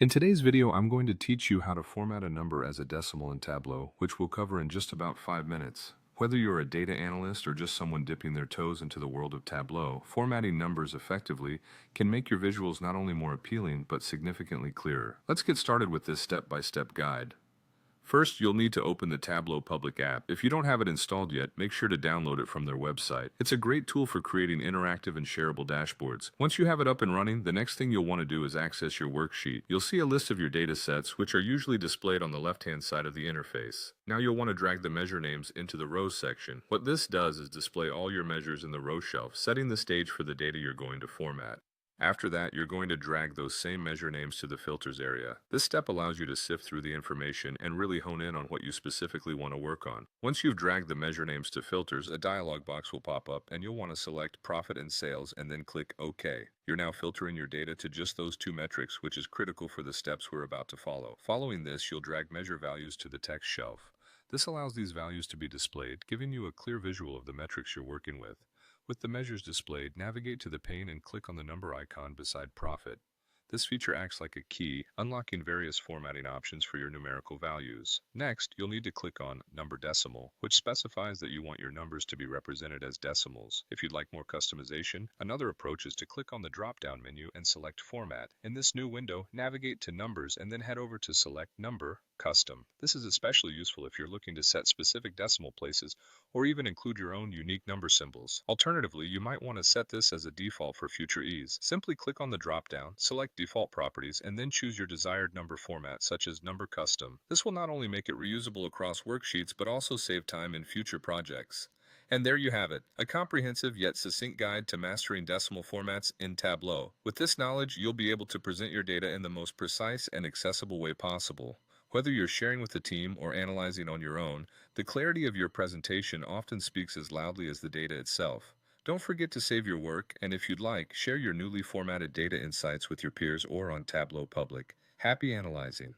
In today's video, I'm going to teach you how to format a number as a decimal in Tableau, which we'll cover in just about 5 minutes. Whether you're a data analyst or just someone dipping their toes into the world of Tableau, formatting numbers effectively can make your visuals not only more appealing, but significantly clearer. Let's get started with this step-by-step guide. First, you'll need to open the Tableau public app. If you don't have it installed yet, make sure to download it from their website. It's a great tool for creating interactive and shareable dashboards. Once you have it up and running, the next thing you'll want to do is access your worksheet. You'll see a list of your data sets, which are usually displayed on the left-hand side of the interface. Now you'll want to drag the measure names into the rows section. What this does is display all your measures in the row shelf, setting the stage for the data you're going to format. After that, you're going to drag those same measure names to the filters area. This step allows you to sift through the information and really hone in on what you specifically want to work on. Once you've dragged the measure names to filters, a dialog box will pop up and you'll want to select Profit and Sales and then click OK. You're now filtering your data to just those two metrics, which is critical for the steps we're about to follow. Following this, you'll drag measure values to the text shelf. This allows these values to be displayed, giving you a clear visual of the metrics you're working with. With the measures displayed, navigate to the pane and click on the number icon beside Profit. This feature acts like a key, unlocking various formatting options for your numerical values. Next, you'll need to click on Number Decimal, which specifies that you want your numbers to be represented as decimals. If you'd like more customization, another approach is to click on the drop-down menu and select Format. In this new window, navigate to Numbers and then head over to select Number, Custom. This is especially useful if you're looking to set specific decimal places or even include your own unique number symbols. Alternatively, you might want to set this as a default for future ease. Simply click on the drop-down, select Default Properties, and then choose your desired number format, such as Number Custom. This will not only make it reusable across worksheets, but also save time in future projects. And there you have it, a comprehensive yet succinct guide to mastering decimal formats in Tableau. With this knowledge, you'll be able to present your data in the most precise and accessible way possible. Whether you're sharing with the team or analyzing on your own, the clarity of your presentation often speaks as loudly as the data itself. Don't forget to save your work, and if you'd like, share your newly formatted data insights with your peers or on Tableau Public. Happy analyzing!